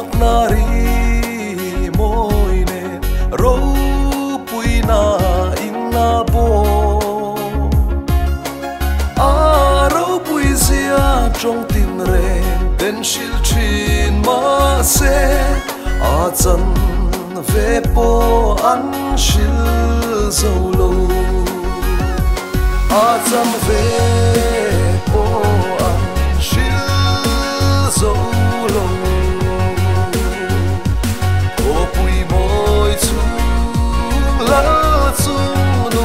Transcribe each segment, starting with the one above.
suak nari moine ro pui na inna bo a ro pui zia trong tin ren ten shil chin ma se a chan ve po an shil zo lo a chan ve po an shil zo lo o pui moi chu la chu nu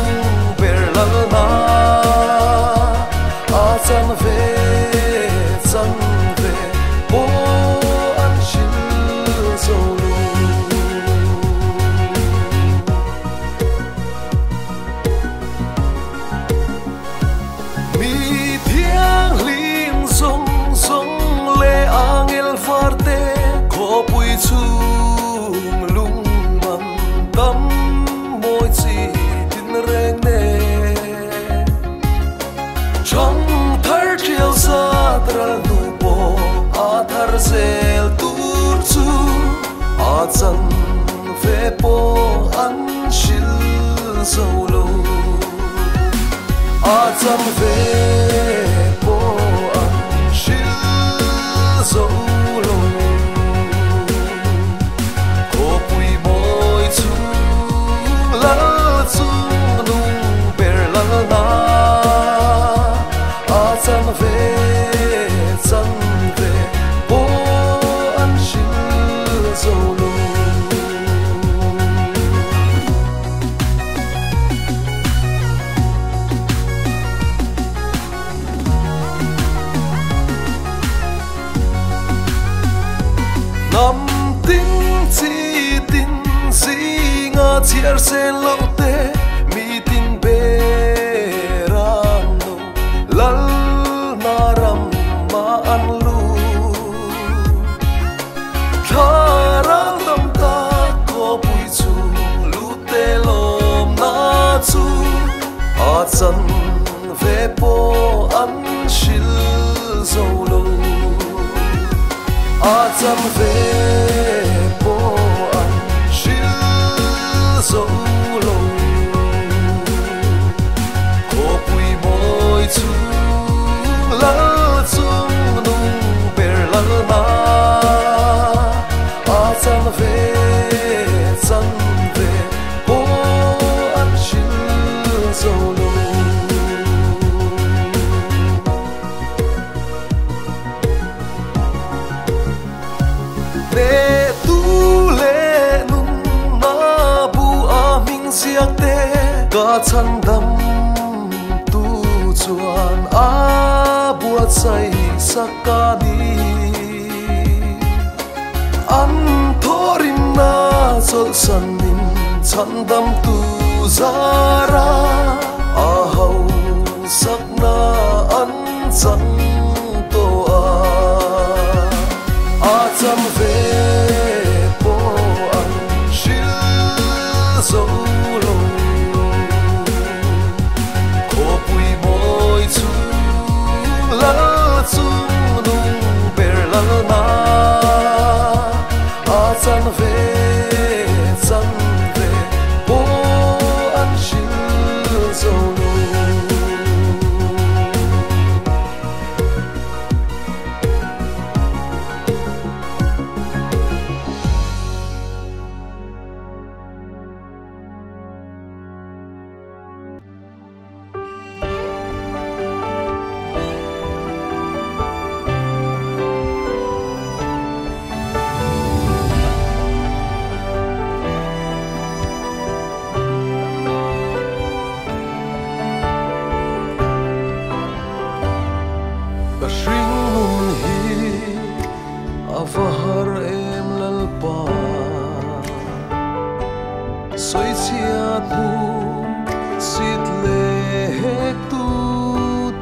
ber la na a chan ve po an shil zo lo mi thiang lim song song le angel farte ko pui chung lung man dam moi chi tin reng ne trong thar chiều sa tra nu po a thar zel tur chu a chan ve po an shil zo lo a chan ve po an shil zo lo ko pui moi chu la chu nu ber la na a chan ve po an shil zo lo nam tin chi tin si nga chiar sen lo te mi tin be ram no lal na ram ma an lu tharang dam ta ko pui chu lu te lom na chu a chan ve po an shil zo lo a chan ve po an shil zo lo ko pui moi chu la chu nu ber la na a chan ve po an shil zo lo le tu le nun na bu a ming siak te ka chan dam tu chuan a buat sai sakani an thorin na chol sanin chan dam tu zara a hau sakna an chang to a chan ve po an shil zo lo ko pui moi chu la chu nu ber la na a chan ve po an shil zo lo Avahar em lalpa soi chiat mu sit le hek tu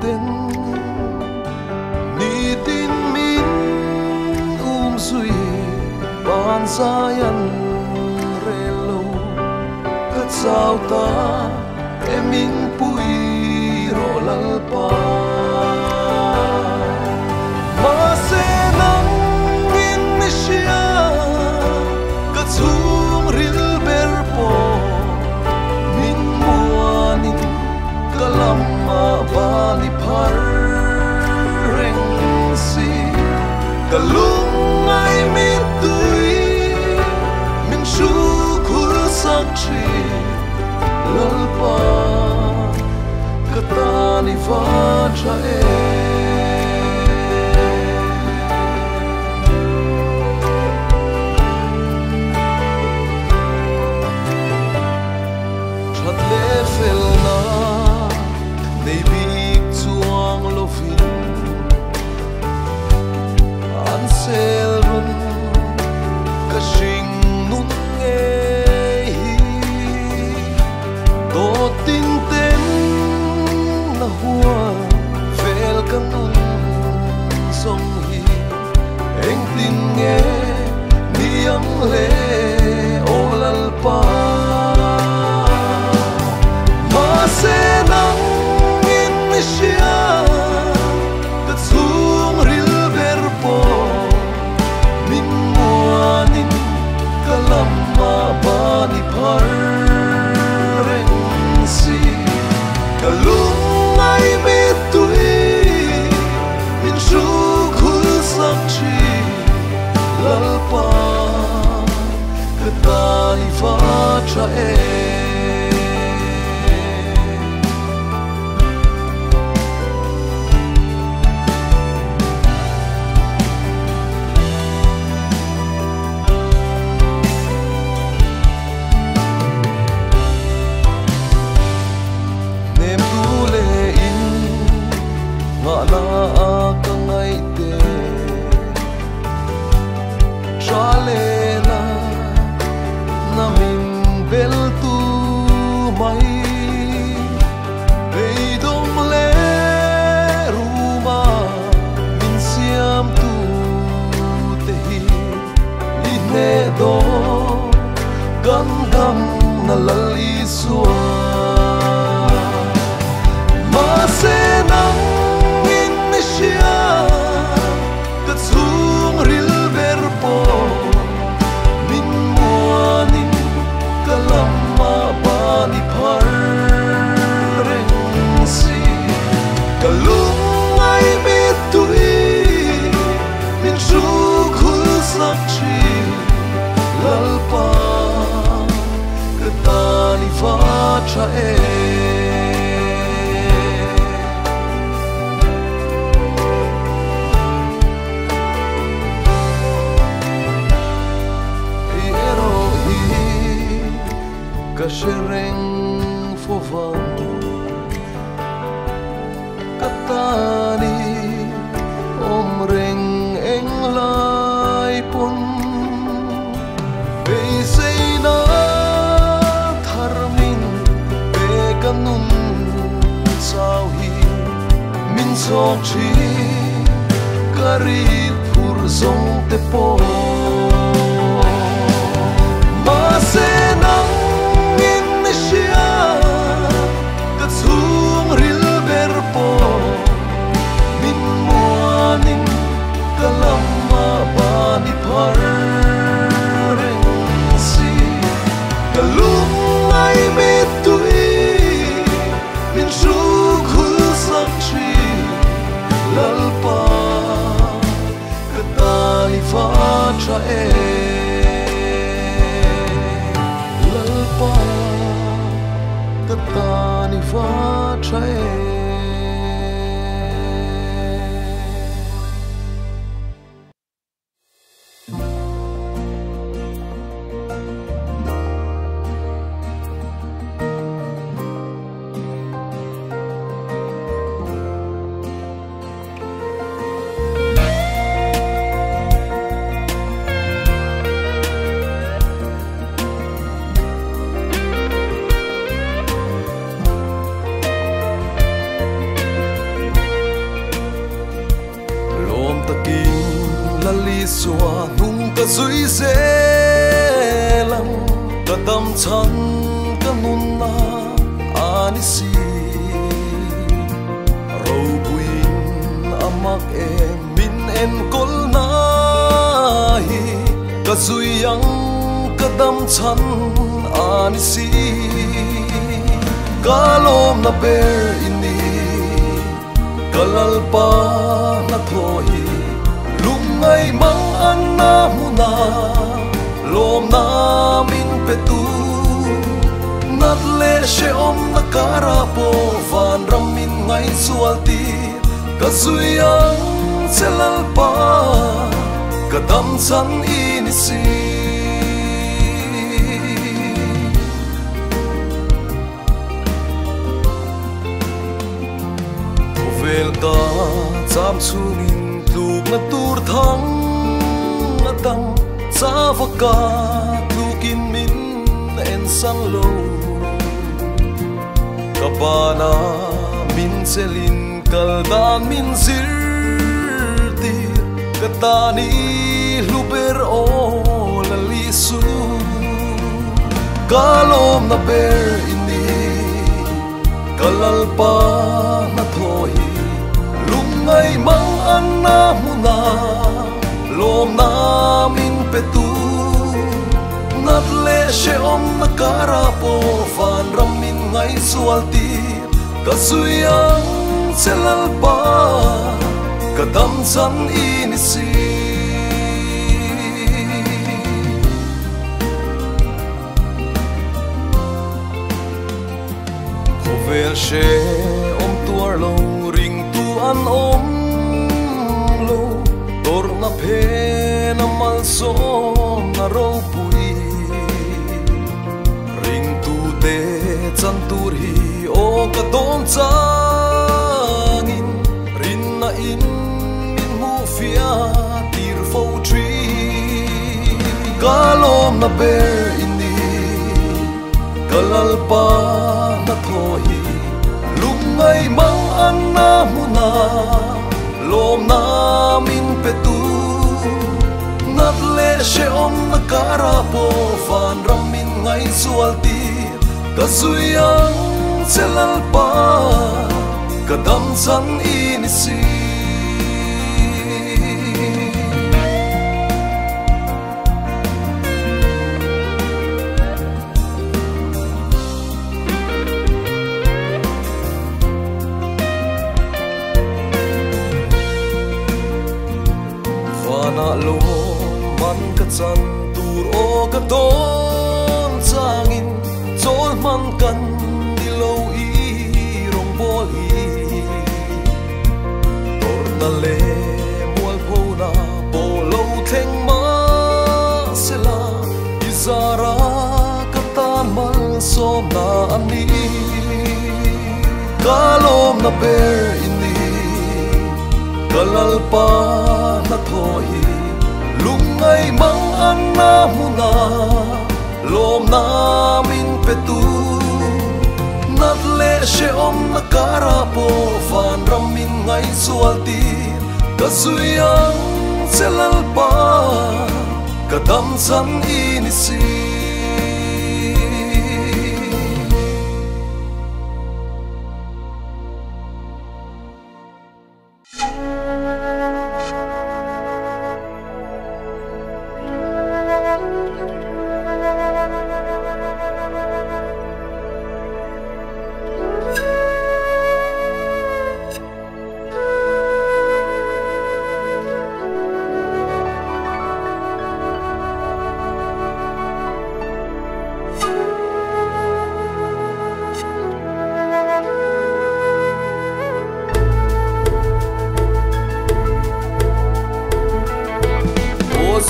ten ni tin min sui ban sayan relo kat sao ta emin pui ro lalpa Masenang in siya chi lalpa katani va cha chat le fel na nei big chuang lovin an sel run ka sing nun nge to tin ten na hua fel kan nun song hi eng tin nge niang le olal pa ma se nang in sia ta chung ril ber po min muanin kalamma bani par reng si kalung ai me tui min shu khul sak chi lalpa katani fa cha do gam gam na lali suwa ma se nang in sia ta chung ril ber po min muanin kalamma bani par reng si kalung ai me tui min shu khul sak chi lalpa katani fa cha ero hi kashereng fovan katani omreng eng lai pun nun sao hi min sok chi karit phur song te po ma se nang in sia ka chung ril ber po min muanin kalamma bani par reng si kalung ai me tui min shu khul sak chi lalpa katani fa cha lalpa katani fa cha xua nung ta zui se lam ta tam chan ka nun na ani si ro buin amak min en kol na hi ka zui yang ka dam chan ani si kalom na ber ini kalalpa na thoi lungai mang anna muna lom na min petu nát lệ sẽ ôm na cara po van ram min ngay sual ti ka zui ang sẽ lalpa ka dam san inisi vel ka cham chungin tluk na tur thang atang savaka tlukin min en san lo kapana min selin kaldan min sirti katani luper o lalisu kalom na ber ini kalalpa na thoi lungay mang anna muna lom na min petu nat le she om na karapo van ram min ngay sualti kasuyang selalpa kadam san inisi khovel she om tuar lo ring tu an om lo tor na phe na mal so na ro pui ring tu te chan tur hi o ka tom changin rin na in min mu fia tir fo tree kalom na ber ini kalalpa na thoi lungay mang anna muna lom na min petu nat le she om na karapo van ram min ngay sualti kasuyang selalpa kadam san inisi vana lo man ka chan tur o ka don changin chol man kan dilo i rong bol hi tor na le mual pho na po lo theng ma sela izara katan mal som na ani kalom na ber ini kalalpa na thoi lungay mang anna muna lom na min petu nat le she om na karapo van ram min ngay sualti kasuyang selalpa kadam san inisi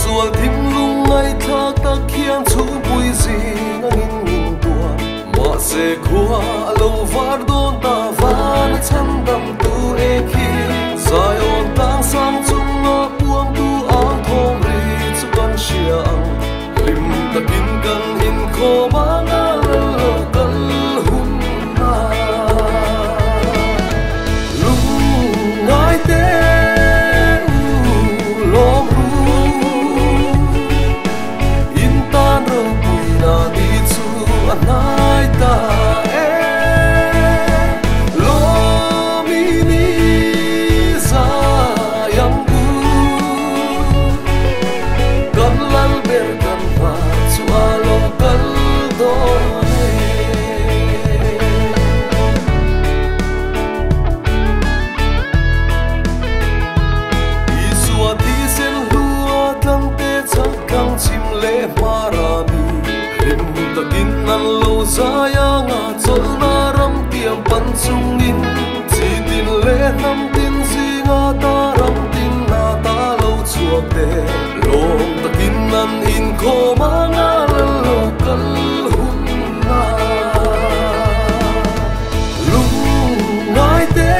sual thim lung ngay thak ta khiang chu pui zi ngin min tua ma se khua lo var don ta van chan dam tu e khi sai on tang sang chung na puang tu ang thong ri chu kan siang lim ta kin kan in kho ba na lo kal hun na lung ngay te nai ta e lo mi ni sa yang bu kan lal ber kan pa su alo kal do ne isu ati sen huwa tang te chak kang chim le marami takin nan lo saya nga chol na ram tiam pan chung in chi tin le nam tin si nga ta ram tin na ta lo chuak de lom takin nan in kho ma nga lo kal hun na lung ngai te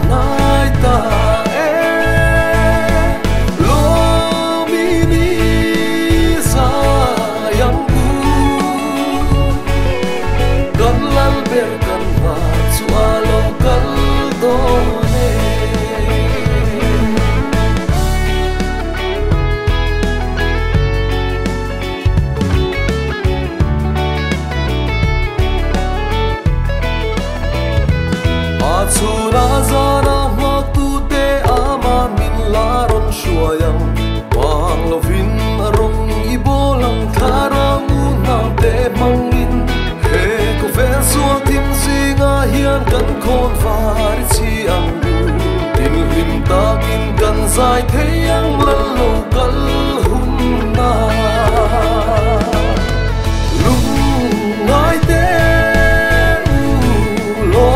nai ta lo mi ni sa yang bu kan lal ber kan va chua lo kal do ne a chuna zara yang wang lovin rong ibolang tharang una te mangin he ko vel suang tim singa hian kan khon var chi ang tin lim takin kan zai theyang lalo kal hun na lung ngai te lo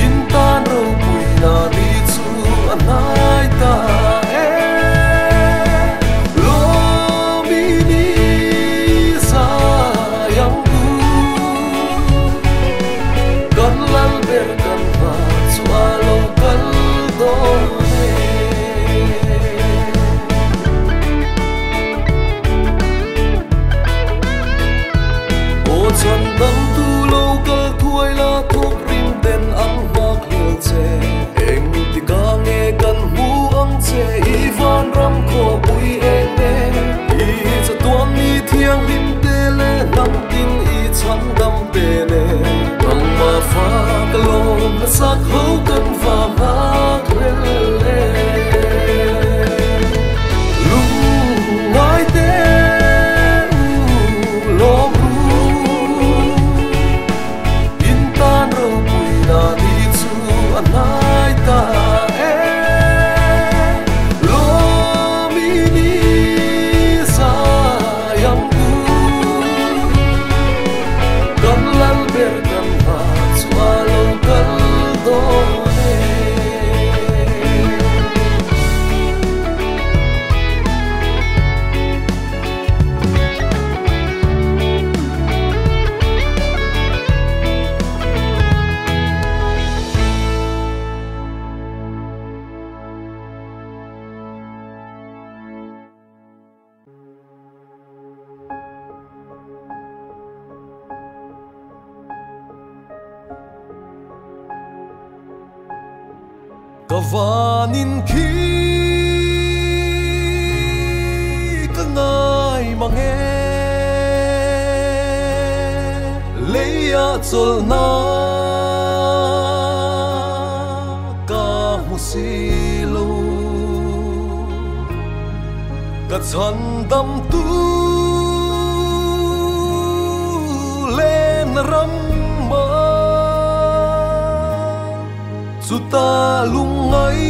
in tan ro pui na nai ta lo mi ni sa yang bu kan lal ber kan va chua lo kal do ne o chan dang tu lo kal thuai la thok rim ten ang mak lel che eng ti ka nge kan mu ang che i van ram kho pui eng ne i cha tuam ni thiang lim te le nam tin i chan dam te ne bang ma fa ka lom na sak ho kan fa ma le le lung ngai te lo bu in tan ro pui na ni chu anai ta Kavanin khi ka ngai mange leia chol na ka musilo ka chan dam tu len ram ta lungai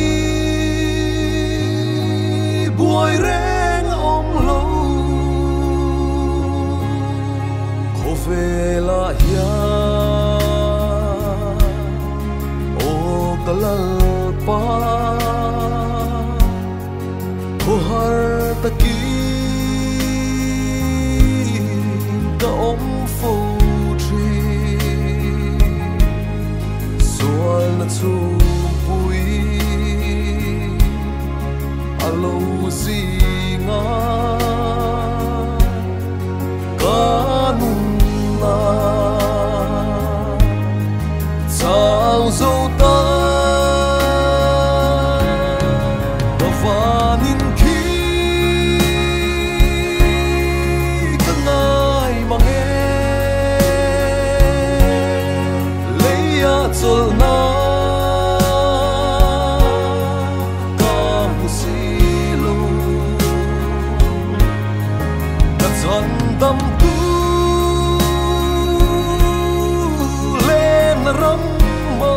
buai reng om lo kho vela ya o kalal pa ko har taki ka om fo tri sual na chu alo zinga kanuna sao zo ta vanin khi ka ngai mange leia chol na dam tu len ram ma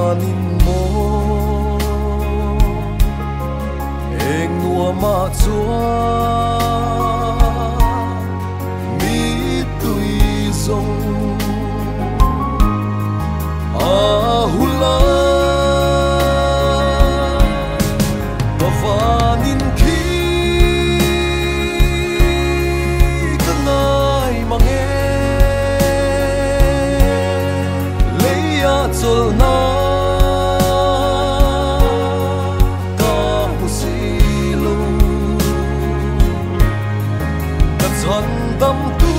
vanin mo eng nua ma chua mi tui zong a hula ma vanin khi ka ngai mange leia chol na ka musilo ka chan dam tu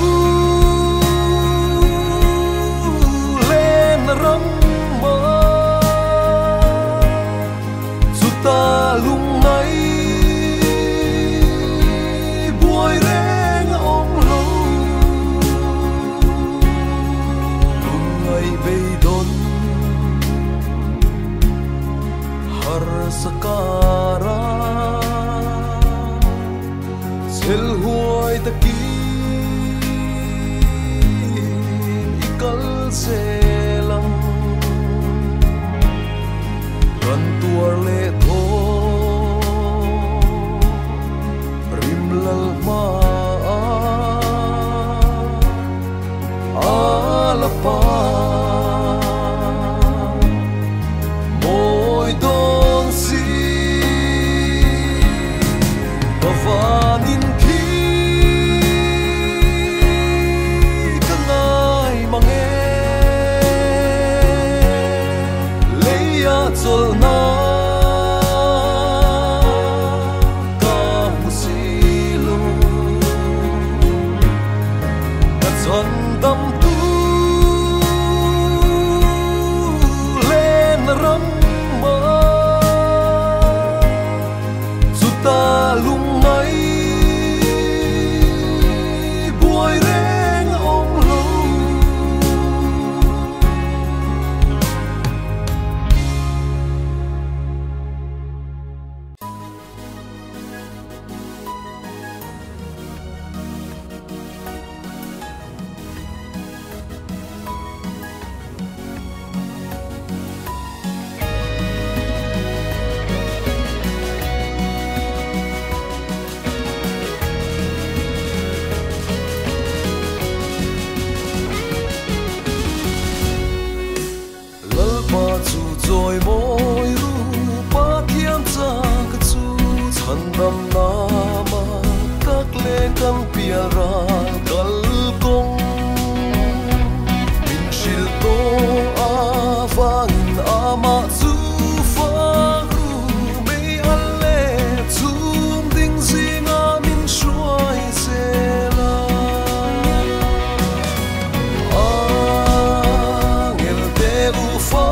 len ram ma suta lung nai buai reng ong lo lung ngai bei don har sakara sel huai taki ikal selang ran tuar le tho rim lal ma ala pa moi don si vanin khi ka ngai mange leia chol na ka musilo ka chan dam tu len ram ma suta lung nai buai reng ong lo rồi môi ru ba thiên cha cái chu chân đầm nama các lê căn pia ra gal công min shil to a vang ama chu fa ru mei alle zum ding zinga min shuai se la a ngel te u fa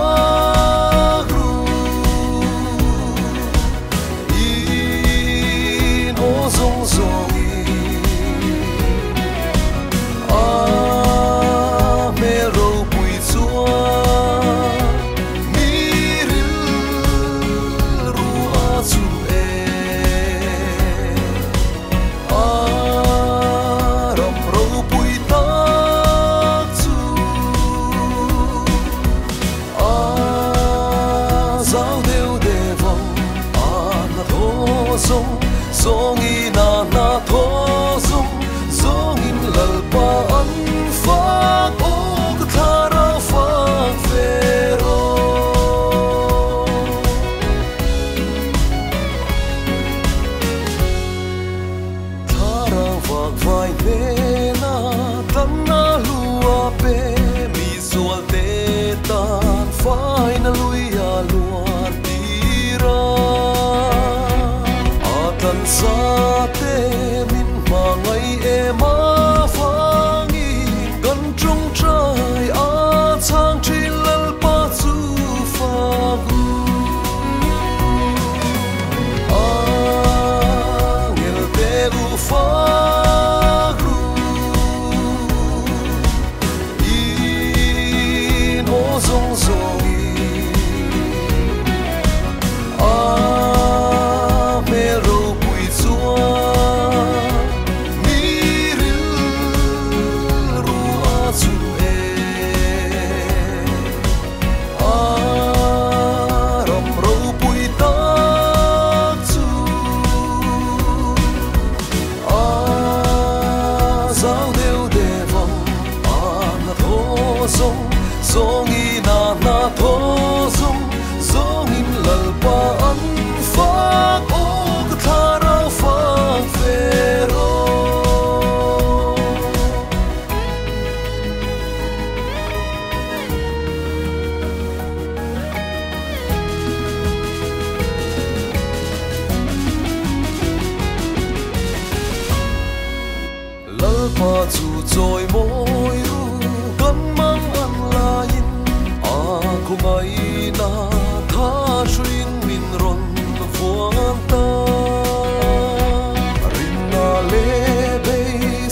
Zongi na na tho zum zongin lal pa an fa o thara fa vero thara vak vai ve na tan na lua pe mi zual te tan fai na luia luan tira tan sa te min ma ngai e ma fangi kan trung trai a chang tri lal pa chu fa gu a ngel te u fa gu i no zong zong i a me ro pui chuan zongi na na tho zong zongin lalpa an fak ok tharau fak vero lalpa chu choi moi ru kan mang an lain a ko ngai na tha shuin min ron vuan ta rin na le be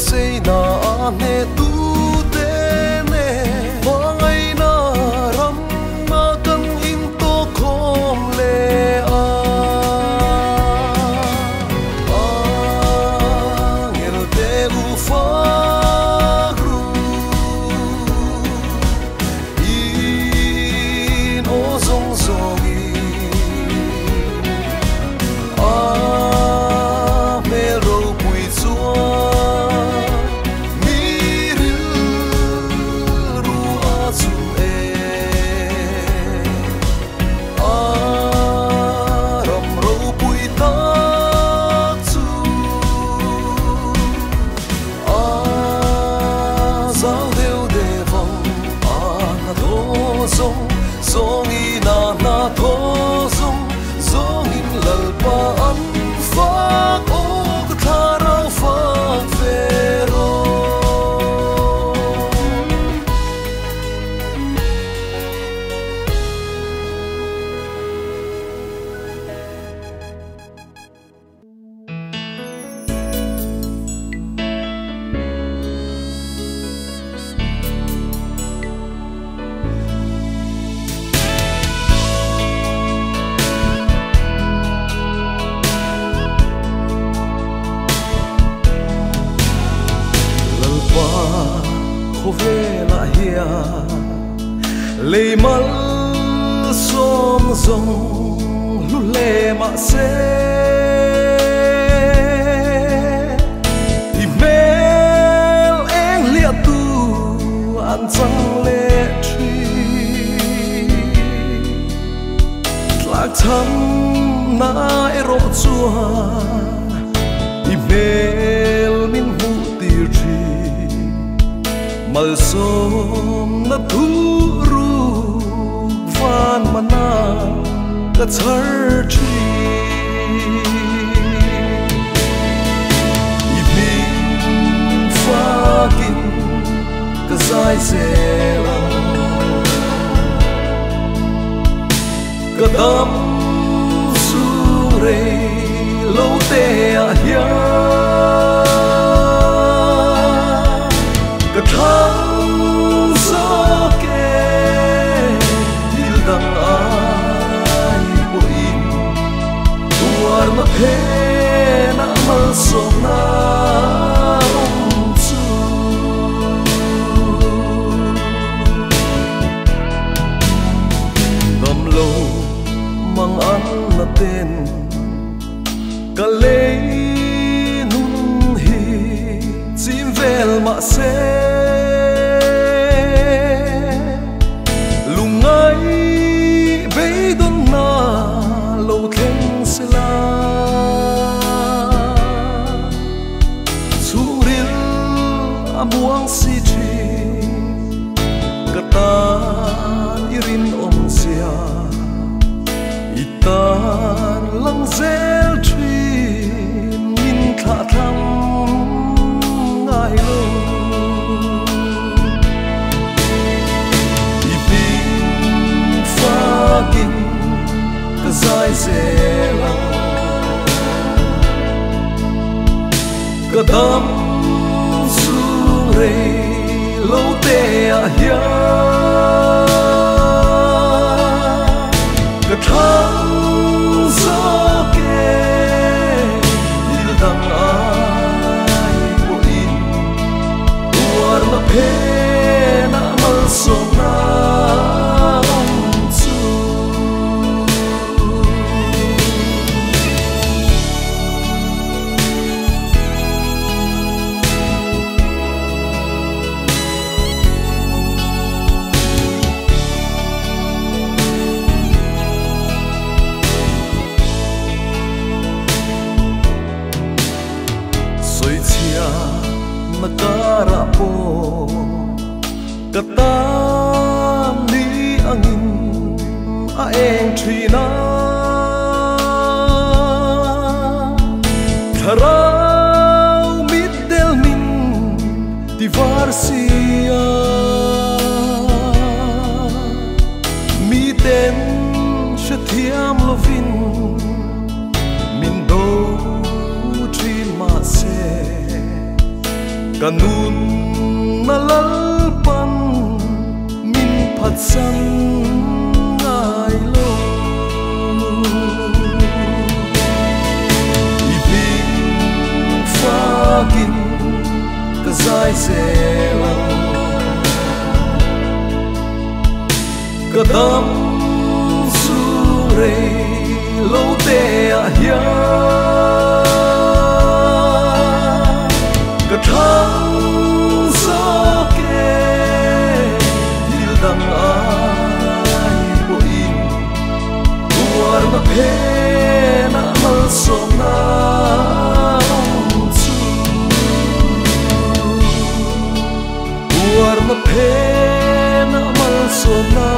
sei na ne tu te ne ma ngai na ram ma kan in to khom le ngel te u fa zongi na na tho zong zongin lalpa an fak ok tharau fak vero vela hia lei mal som zong lu le ma se di mel eng lia tu an chang le tri tlak tham na ero chua di mel min hu tir tri mal som na tu ru van mana ka char chi evening fucking cause I say ka dam su re lo te a hia ka thang so ke dil dang ai bo in tuar ma phe na mal so na chu gam lo mang an na ten ka le nun hi chim vel ma se buang si chi katan irin om sia itan lang zel tri min tha tham ngai lo ipin fagin ka zai zela kadam lo te a hia ka thang so ke dil dang ai bo in tuar ma phe na mal so na chu nakarapo katam ni angin aeng trina tharau middel min divarsia miten shathiam lovin min do trin ma se kanun nalalpan min phatsan ngai lo ibing fakin kazai sela kadam sure lo te ahya kathang sa ke dil dang ai bo in war na phe na mal som na chu war na phe na mal som na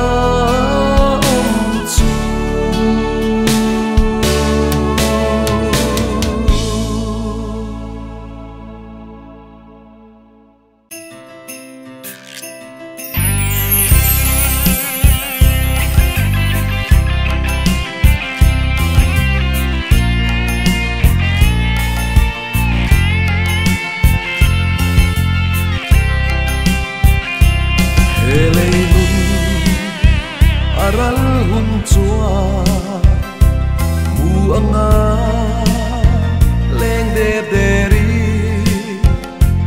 aral hun chua mu anga leng de deri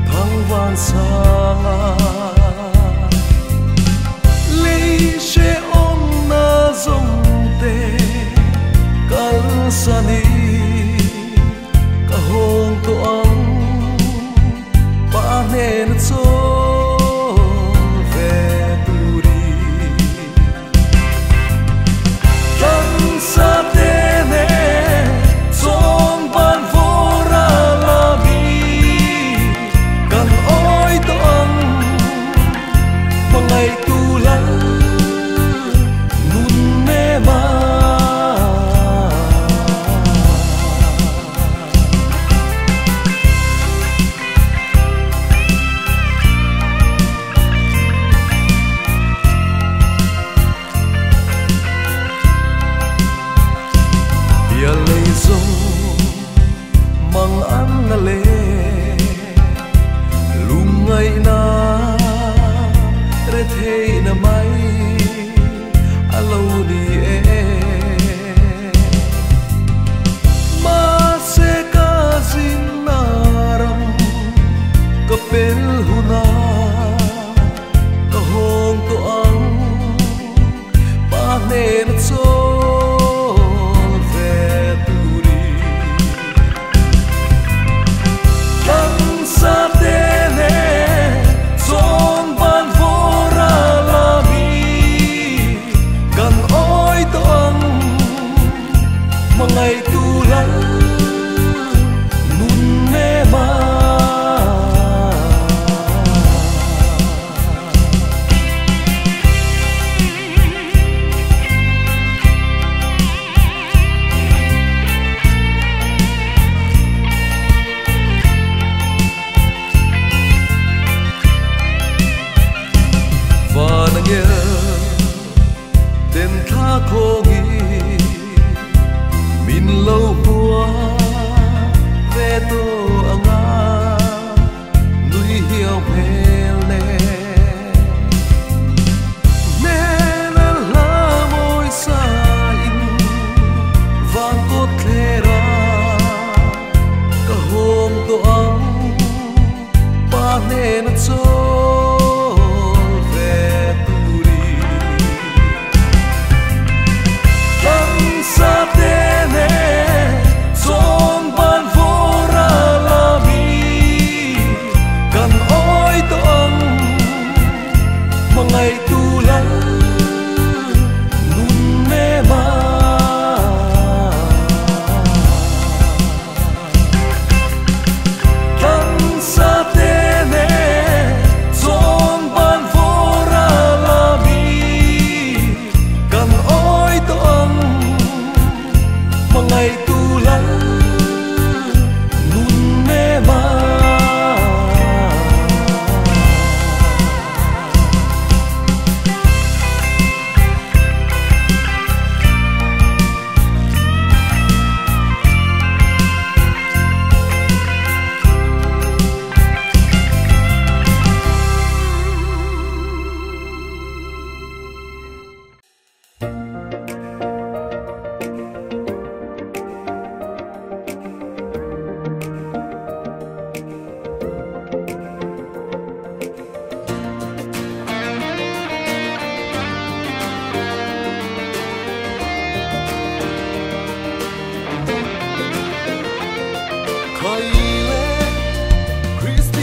thang van sanga le she on na zong te kal sani ka hong to ang pa nen cho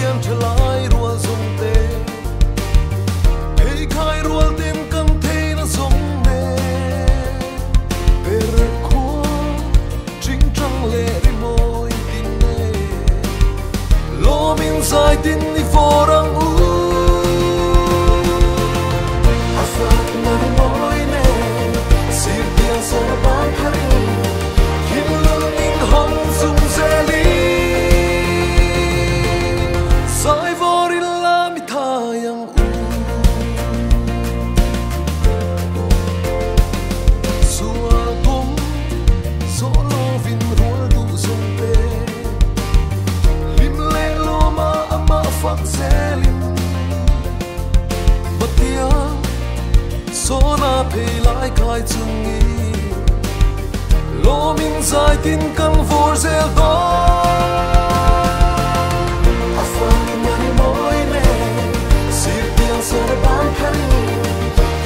Christian chalai rual zong te hey khai rual tem kan thei na zong ne per kho jing trăng le ri moi tin ne lo min sai tin ni forang u afak na ri moi ne sir tiang so bai hari hin lung min hong zum zeli sai vorin la mi thayang u sual tom solo vin rual du zong te lim le lo ma ama fak zelim matia sona pe lai khai chungi lo min sai tin kan vor zel do afak mani moi ne sir tiang so ban hari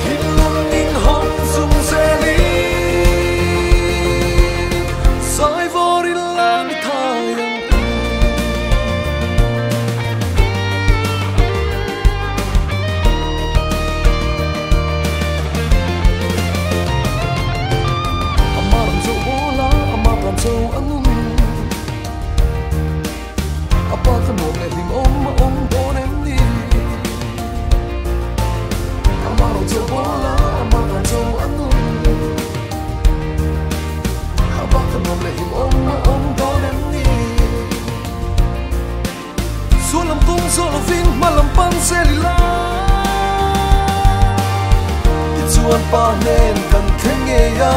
hin lung min hong zum zeli sai vorin la mi thayang so anun apa kan mo le lim om bon em ni amaro so bola amaro so anun apa kan mo le lim om bon em ni sulam tung solo vin malam pan selila ituan pa nen kan thenge ya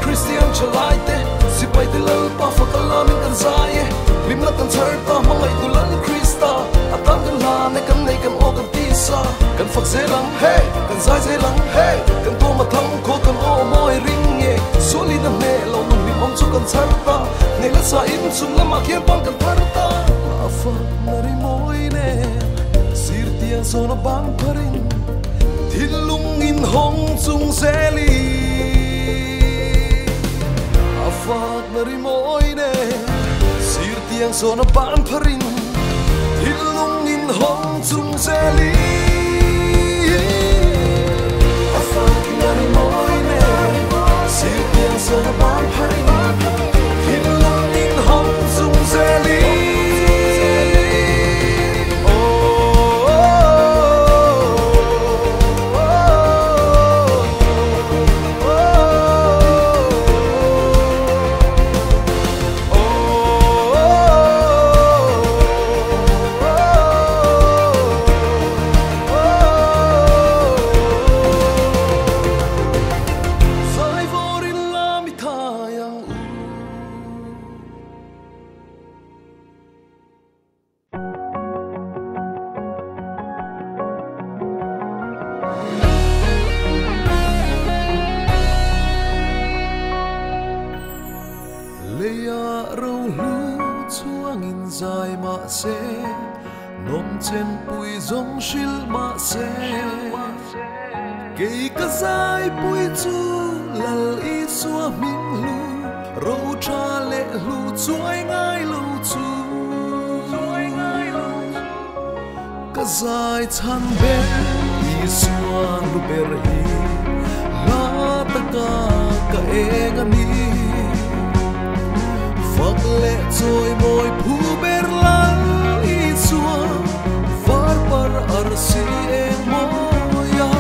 Christian chalai te sipai te lal pa fakalamin kan saye limla kan charta mangai dulan Krista atang kan la ne kan nei kan o kan tisa kan fak zelang hey kan sai zelang hey kan to ma thang ko kan o moi ring ye soli na ne lo nun mi om chu kan charta nei la sa in sum la ma kien pang kan tharta afa nari moi ne sir tiang so na bang parin thilung in hong chung zeli afak nari moi ne sir tiang so na ban parin hilung in hong chung zeli afak nari moi ne sir tiang so na ban parin hilung in hong chung zeli nom chen pui zong shil ma se ke ka zai pui chu lal i sua min lu ro cha le lu chuai ngai lu chu ka zai chan be i suang lu ber hi la ta ka e ga ni fak le choi moi phu ber la far par arsi eng moya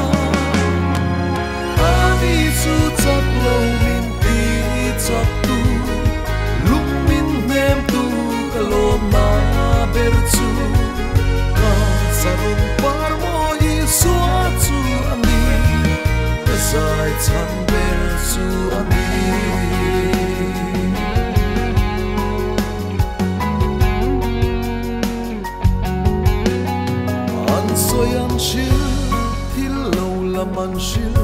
ani su chak lo min ti chak tu lung min nem tu kalom na ber chu ka sarong par moi suwa chu ani ka sai chan ber chu ani shil thil lo laman shil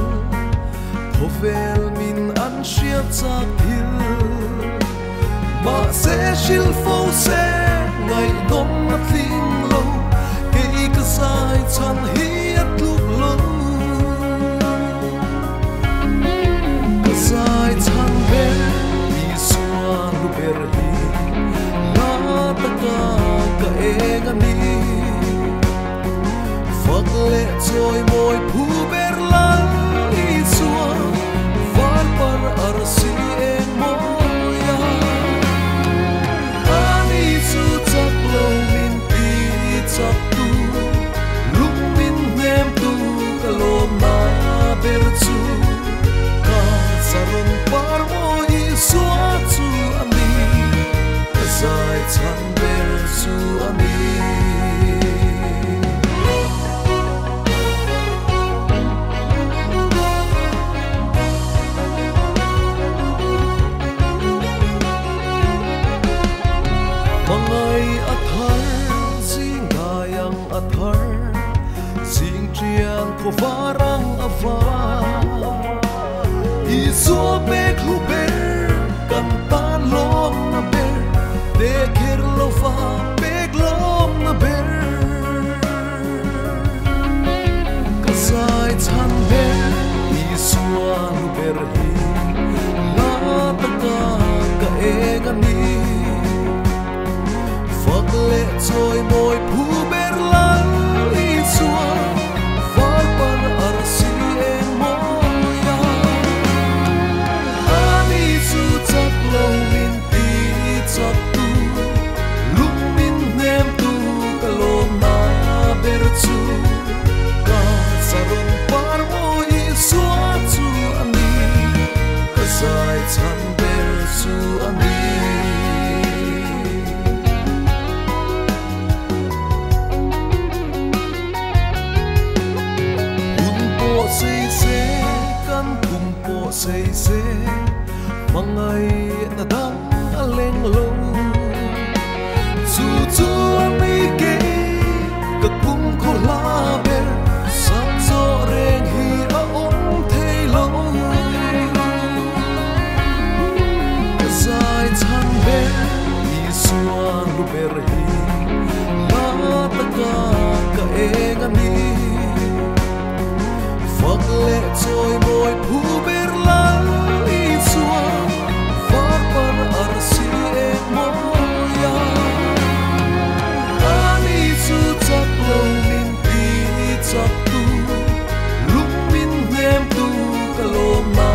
thovel min an shia chak thil ma se shil fo se ngai dom na thing lo ke ka sai chan hi at luk lo ka sai chan be i sua lu ber hi la ta ka eng ani phật lệ trôi môi phu ber lan i sua var par ar si en moya ani su chak lo min pi chak tu lung min nem tu kalom na ber chu ka saron par mo i sua chu ani sai chan ber chu ani ko varang ava i zo bek lu ber kan tan lom na ber de ker lo fa bek lom na ber ka sai chan ber i sua lu ber hi la ta ka eng ani phật lệ trôi môi phu ber lan i sua say se mangai na dang aleng lo chu chu mi ke ka kum ko la be sang zo reng hi a om thei lo ka sai chan be i suan lu ber hi la ta ka eng ani phật lệ trôi môi phu ber lan i sua var par ar si en moya ani su chak lo min pi chak tu luk min nem tu kalom na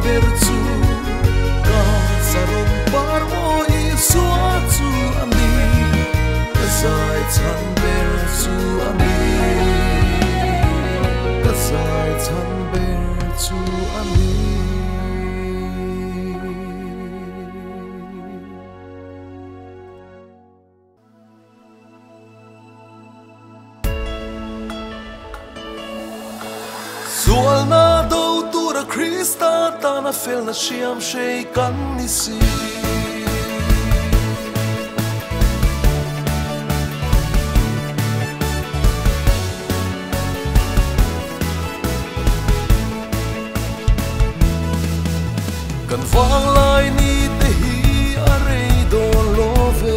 ber chu ka saron par mo i sua chu ani ka sai chan ber chu ani sai chan ber chu ani sual na do tu ra Krista ta na fel na siam shei kan ni si kan vang lai ni te hi a rei do lo ve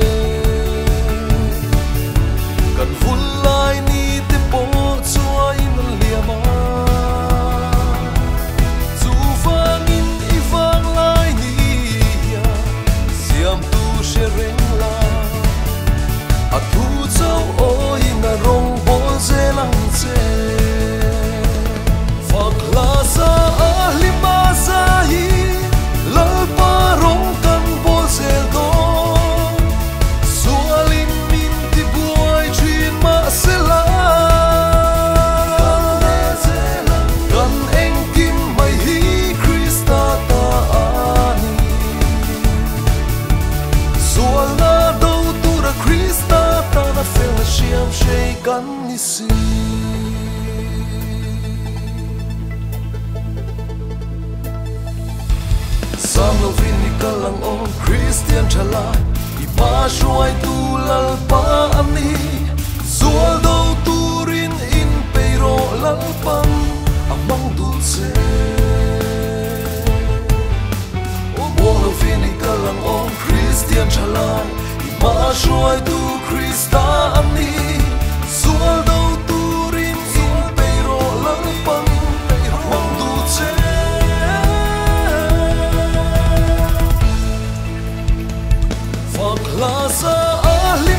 kan vul lai ni te po chua in liama chu vang in i vang lai ni ya siam tu she reng la a thu chau oi na rong bo ze lang che phak la sa a lima sa hi kan ni si sam lo vin ni kalang on Christian chala i pa shuai tu lal pa ani zual do turin in peiro lalpan amang dulce. Buong fini kalang om Christian chalai ima shuai tu Krista ani sual dau tu rim in pero lalpan amang dulce. Faklasa ahli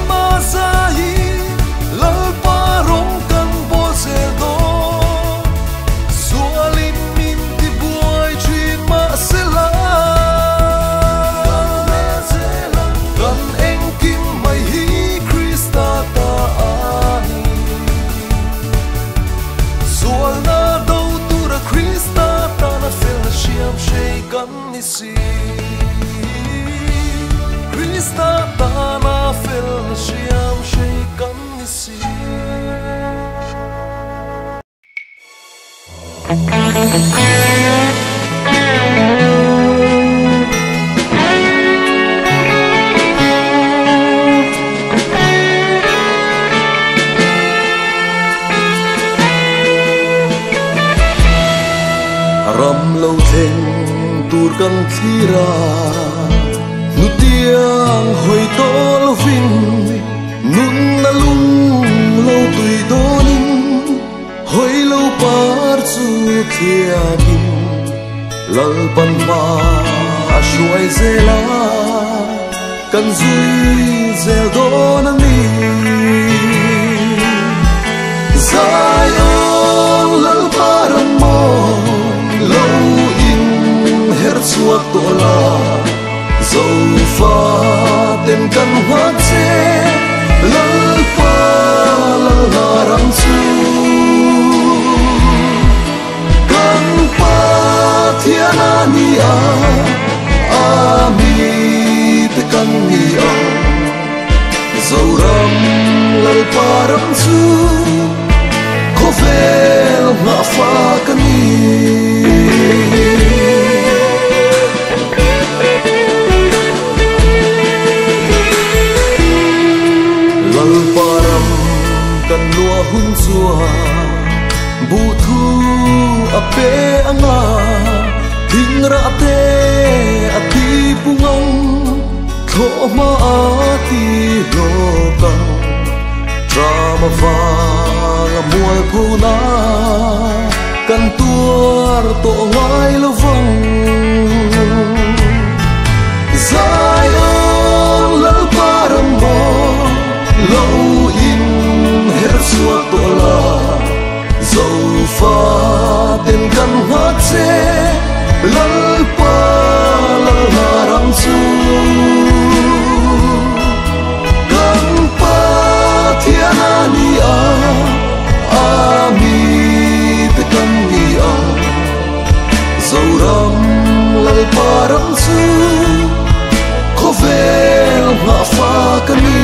Zai lalpa rong kan bozedo sualim min ti buai chin ma sela kan engkim mai hi Krista ta ani sual na dau tu ra Krista ta na fel shiam shei kan ni si Krista ta na fel shiam shei kan ni si. Ram lâu thêm tur căng thira nu tiang hồi to lo vinh nun na lung lâu tùy donin hồi lâu par chu thia kim lalpan ma shuai zela kan zui zel don mi Zion lalparam mo lâu in her chuak to la dâu pha tên căn hoa che lalpa lala ram chu kan pa thiana ni mi te kan ni dâu ram lalpa ram chu ko vel nga fa kan ni lalparam kan lua hun chua bu thu ape anga thing ra te ati pungong tho ma ati lo ka drama va mual phuna kan tuar to ngai lo vong Zion lalparam mo lâu in her suak to la dâu pha tên căn hoa che lalpa lala ram chu kan pa thiana ni mi te kan ni dâu ram lalpa ram chu ko vel nga fa kan ni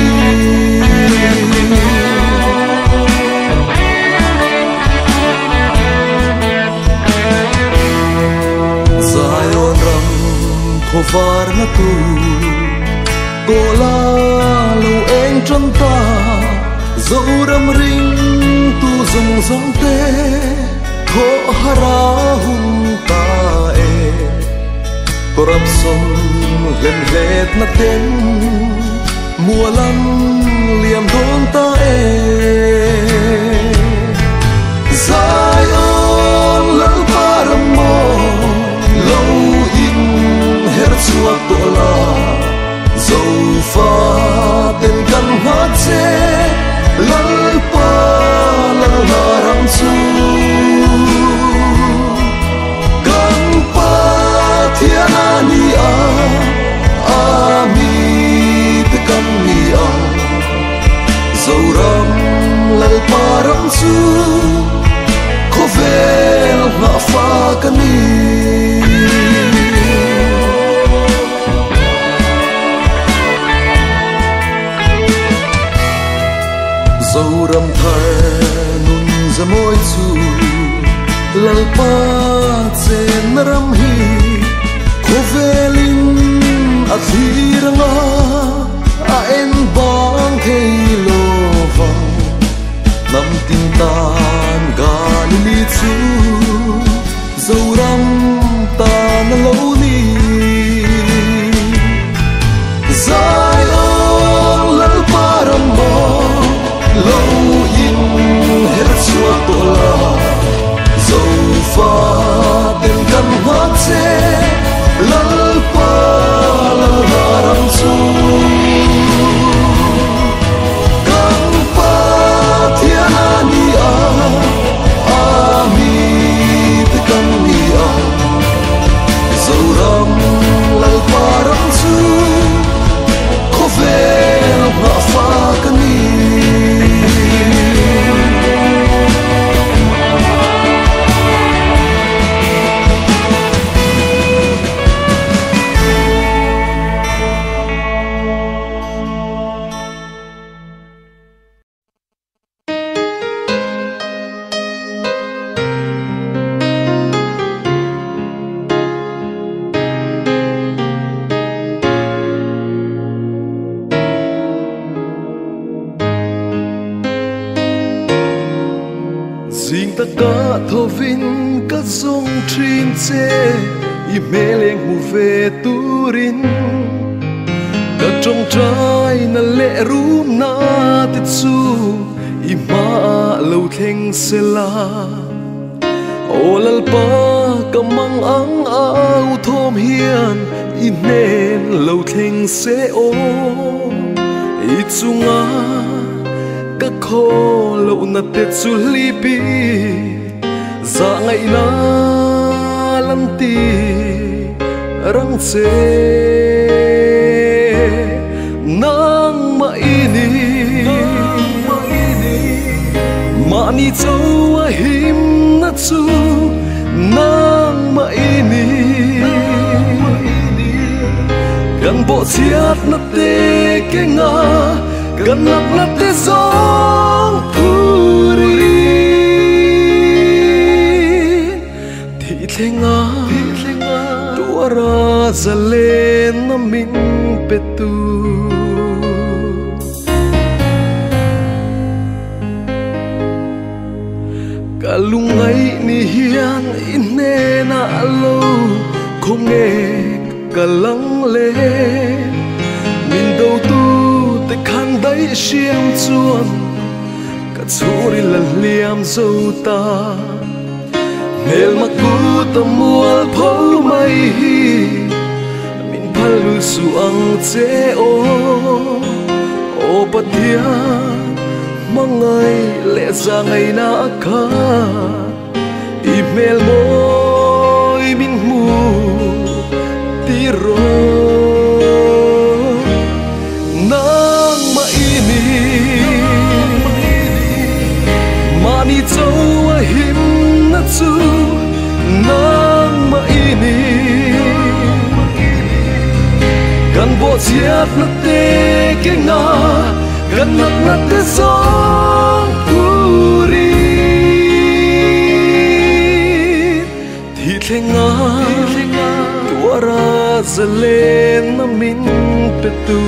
Zion ram khovar na tu tola lo eng trong ta dâu ram ring tu zong zong te tho hara hun ta e corruption len let na ten mùa lắm liềm đón ta Zion lalparam mo lâu in her chuak to la dâu pha tên căn hoa che lalpa lala ram chu kan pa thiana ni mi te kan ni dâu ram lalparam chu ko vel nga fa kan ni dâu ram thar nun za moi chu lalpa chen ram hi ko velin a thiranga a en bang thei lo va nam tin tan galili chu dầu răm ta nó lâu ni dài ôm lỡ ba răm mò lâu in hết xua tổ la dầu pha tên căn hát xe lỡ ba lỡ ba răm chu căn pa thiên ani a mi te căn ni a dầu răm lỡ ba răm chu khó về ngã pha căn ni Dinh ta cả thô vinh các sông trên xe y mê lên mù về tu rin các trong trái na lệ rúm na tết su y ma lâu thênh xe la ô lal pa cầm mang ang ao thôm hiền y nên lâu thênh xe ô y chung a các khô lâu na tết su li pi za ngày na lan ti răng xe nang ma ini ma ni châu a him na chu nang ma ini gan bộ chiat na te ke nga gan lak na te song puri thi thenga tua ra zalen na min petu kalungai ni hian inne na alo không nghe kalang le min đâu tu te khan dai siam chuan ka churi la liam zo ta nel ma ku ta mual pho mai hi min phalu su ang che o patia mangai le za ngai na kha email moi min mu ti ro nang ma ini mani châu a him na chu nang ma ini kan bo chiat na te ke nga kan nak na te song puri thi thenga tua ra zalen na min petu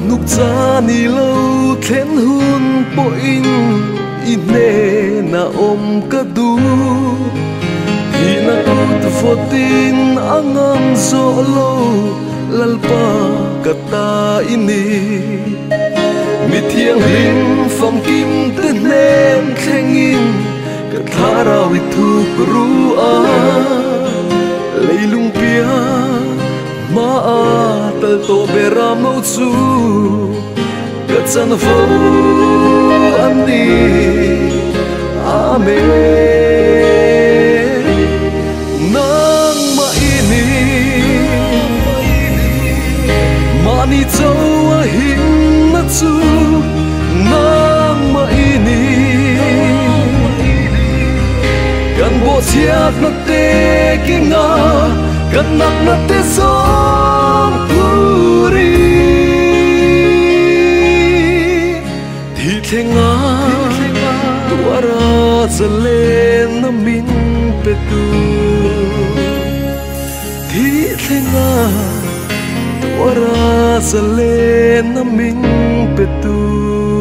nục cha ni lâu khen hun poin ine na om ka du hi na tu fotin angang zo lo lalpa kata ini mi thiang rin phong kim te nem thengin ka thara wi thu ru a leilung pia ma tal to beram no chu katsan vo andi amen nang ma ini mani châu a him na chu nang ma ini kan bộ chiếc nó tê kinh ngờ gần nặng nó tê sống puri thì thế ngã tua ra giờ lên nó min pe tu thì thế ngã tua ra giờ lên nó min pe tu